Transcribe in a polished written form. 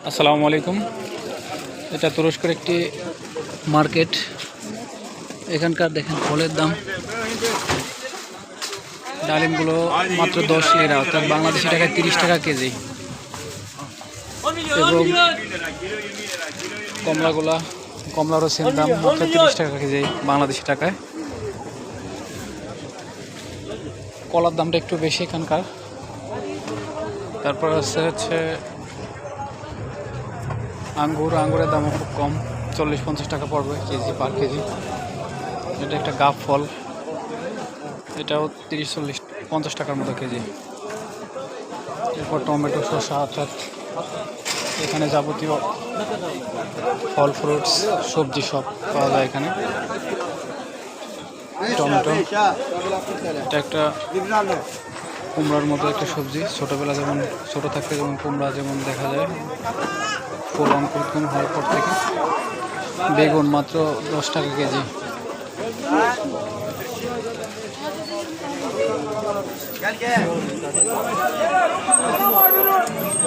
আসসালামু আলাইকুম। এটা তুরস্কের একটি মার্কেট। এখানকার দেখেন ফলের দাম, ডালিমগুলো মাত্র 10 লিরা, অর্থাৎ বাংলাদেশি টাকায় 30 টাকা কেজি। এবং কমলারও সেম দাম, মাত্র 30 টাকা কেজি বাংলাদেশি টাকায়। কলার দামটা একটু বেশি এখানকার। তারপর হচ্ছে আঙ্গুরের দামও খুব কম, 40-50 টাকা পড়বে কেজি, পার কেজি। এটা একটা গাব ফল, এটাও 30-40-50 টাকার মতো কেজি। এরপর টমেটো, শসা, অর্থাৎ এখানে যাবতীয় ফল, ফ্রুটস, সবজি সব পাওয়া যায় এখানে। টমেটো, এটা একটা কুমড়ার মতো একটা সবজি। ছোটোবেলা যেমন ছোটো থাকতে যেমন কুমড়া যেমন দেখা যায়, ফুল অঙ্কুরোদ্গম হওয়ার পর থেকে। বেগুন মাত্র 10 টাকা কেজি।